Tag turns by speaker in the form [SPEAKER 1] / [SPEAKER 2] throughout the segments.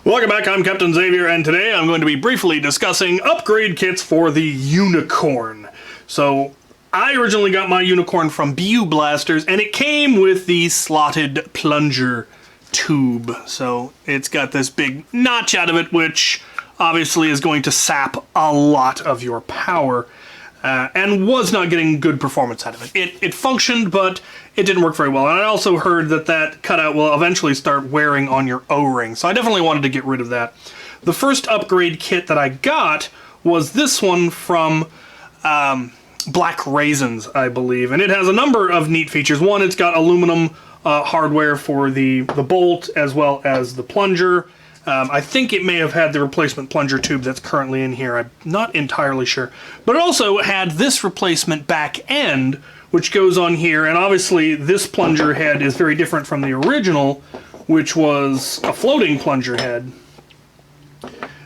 [SPEAKER 1] Welcome back, I'm Captain Xavier, and today I'm going to be briefly discussing upgrade kits for the Unicorn. So, I originally got my Unicorn from BU Blasters, and it came with the slotted plunger tube. So, it's got this big notch out of it, which obviously is going to sap a lot of your power. And was not getting good performance out of it. It functioned, but it didn't work very well. And I also heard that that cutout will eventually start wearing on your O-ring, so I definitely wanted to get rid of that. The first upgrade kit that I got was this one from Black Raisins, I believe, and it has a number of neat features. One, it's got aluminum hardware for the bolt as well as the plunger. I think it may have had the replacement plunger tube that's currently in here. I'm not entirely sure. But it also had this replacement back end, which goes on here. And obviously, this plunger head is very different from the original, which was a floating plunger head.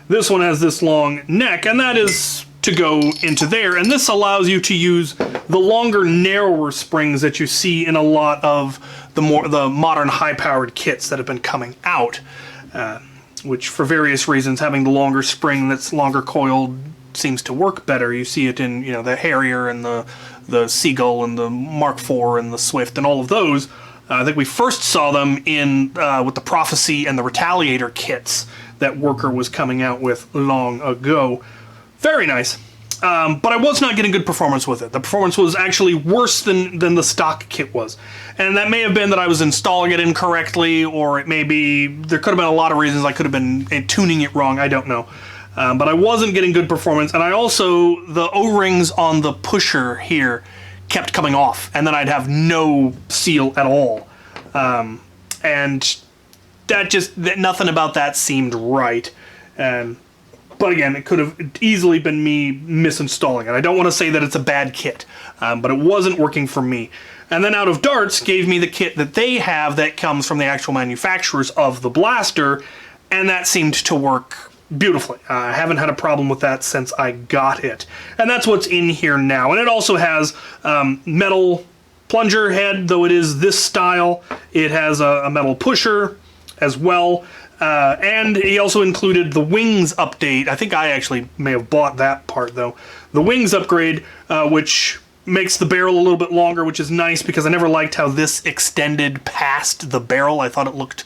[SPEAKER 1] This one has this long neck, and that is to go into there. And this allows you to use the longer, narrower springs that you see in a lot of the modern high-powered kits that have been coming out. Which, for various reasons, having the longer spring that's longer coiled seems to work better. You see it in, you know, the Harrier and the Seagull and the Mark IV and the Swift and all of those. I think we first saw them in with the Prophecy and the Retaliator kits that Worker was coming out with long ago. Very nice. But I was not getting good performance with it. The performance was actually worse than the stock kit was. And that may have been that I was installing it incorrectly, or it may be, there could have been a lot of reasons I could have been tuning it wrong, I don't know. But I wasn't getting good performance, and I also, the O-rings on the pusher here kept coming off, and then I'd have no seal at all. And nothing about that seemed right. But again, it could have easily been me misinstalling it. I don't want to say that it's a bad kit, but it wasn't working for me. And then Out of Darts gave me the kit that they have that comes from the actual manufacturers of the blaster, and that seemed to work beautifully. I haven't had a problem with that since I got it. And that's what's in here now. And it also has metal plunger head, though it is this style. It has a metal pusher as well. And he also included the wings update. I think I actually may have bought that part, though. The wings upgrade, which makes the barrel a little bit longer, which is nice because I never liked how this extended past the barrel. I thought it looked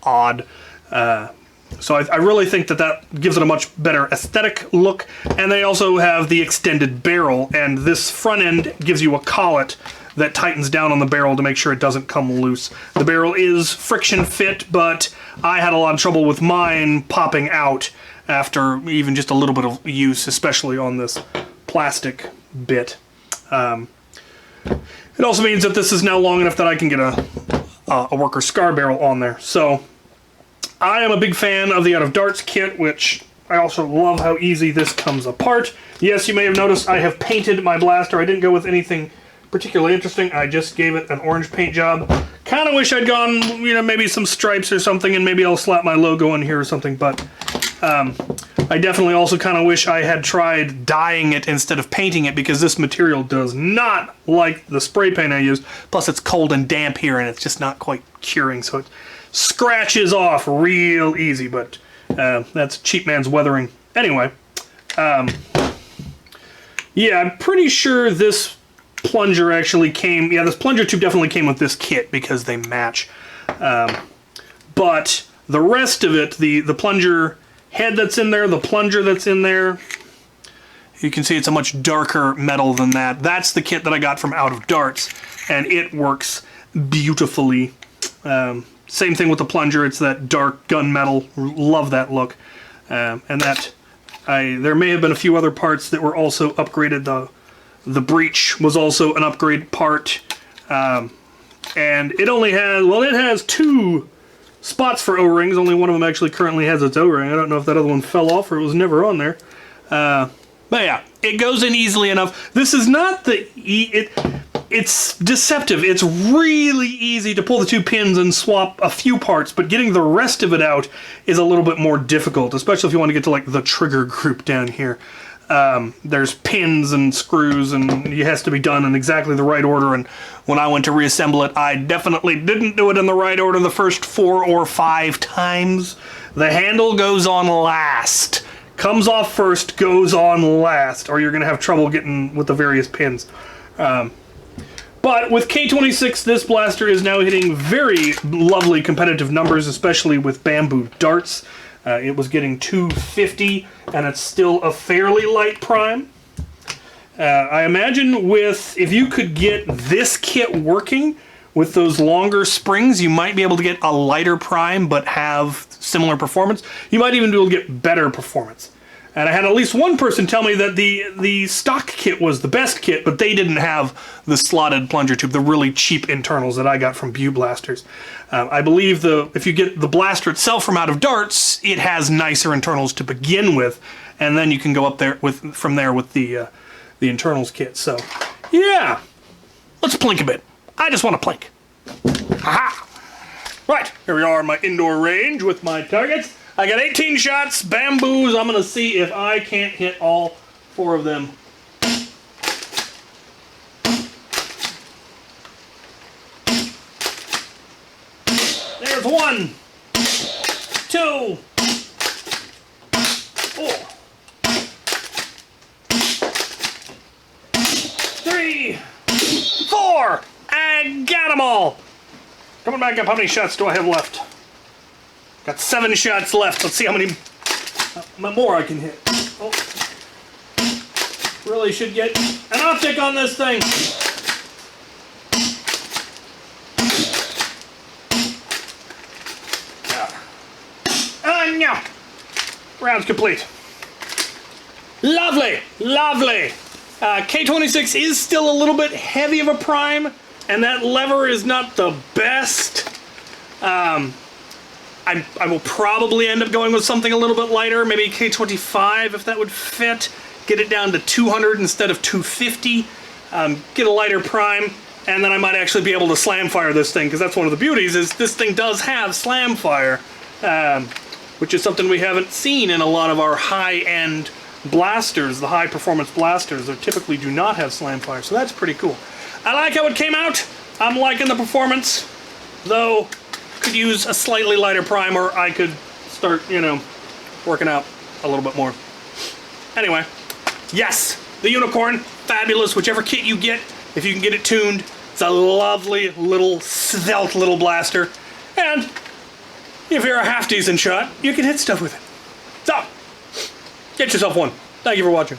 [SPEAKER 1] odd. So I really think that gives it a much better aesthetic look. And they also have the extended barrel, and this front end gives you a collet that tightens down on the barrel to make sure it doesn't come loose. The barrel is friction fit, but I had a lot of trouble with mine popping out after even just a little bit of use, especially on this plastic bit. It also means that this is now long enough that I can get a Worker Scar barrel on there. So I am a big fan of the Out of Darts kit, which I also love how easy this comes apart. Yes, you may have noticed I have painted my blaster. I didn't go with anything particularly interesting. I just gave it an orange paint job. Kind of wish I'd gone, you know, maybe some stripes or something, and maybe I'll slap my logo on here or something, but I definitely also kind of wish I had tried dyeing it instead of painting it, because this material does not like the spray paint I used. Plus it's cold and damp here, and it's just not quite curing, so it scratches off real easy, but that's cheap man's weathering. Anyway, yeah, I'm pretty sure this plunger actually came, yeah, this plunger tube definitely came with this kit because they match. But the rest of it, the plunger head that's in there, the plunger that's in there, you can see it's a much darker metal than that. That's the kit that I got from Out of Darts, and it works beautifully. Same thing with the plunger, it's that dark gunmetal, love that look. And that, there may have been a few other parts that were also upgraded. The breech was also an upgrade part, and it only has, well, it has 2 spots for O-rings. Only one of them actually currently has its O-ring. I don't know if that other one fell off or it was never on there. But yeah, it goes in easily enough. This is not the, it's deceptive. It's really easy to pull the 2 pins and swap a few parts, but getting the rest of it out is a little bit more difficult, especially if you want to get to like the trigger group down here. There's pins and screws, and it has to be done in exactly the right order, and when I went to reassemble it, I definitely didn't do it in the right order the first 4 or 5 times. The handle goes on last. Comes off first, goes on last, or you're going to have trouble getting with the various pins. But with K26, this blaster is now hitting very lovely competitive numbers, especially with bamboo darts. It was getting 250, and it's still a fairly light prime. I imagine if you could get this kit working with those longer springs, you might be able to get a lighter prime but have similar performance. You might even be able to get better performance. And I had at least one person tell me that the stock kit was the best kit, but they didn't have the slotted plunger tube, the really cheap internals that I got from BU Blasters. I believe if you get the blaster itself from out of darts, it has nicer internals to begin with, and then you can go up there from there with the internals kit. So, yeah, let's plink a bit. I just want to plink. Aha! Right, here we are in my indoor range with my targets. I got 18 shots, bamboos. I'm going to see if I can't hit all 4 of them. There's 1, 2, 4, 3, 4. I got them all. Coming back up, how many shots do I have left? Got 7 shots left. Let's see how many more I can hit. Oh. Really should get an optic on this thing. No. Round's complete. Lovely, lovely. K26 is still a little bit heavy of a prime, and that lever is not the best. I will probably end up going with something a little bit lighter, maybe K25 if that would fit. Get it down to 200 instead of 250. Get a lighter prime, and then I might actually be able to slam fire this thing, because that's one of the beauties, is this thing does have slam fire, which is something we haven't seen in a lot of our high-end blasters. The high-performance blasters, they typically do not have slam fire, so that's pretty cool. I like how it came out. I'm liking the performance, though could use a slightly lighter prime, or I could start, working out a little bit more. Anyway, yes, the Unicorn, fabulous. Whichever kit you get, if you can get it tuned, it's a lovely little svelte little blaster. And if you're a half decent shot, you can hit stuff with it. So, get yourself one. Thank you for watching.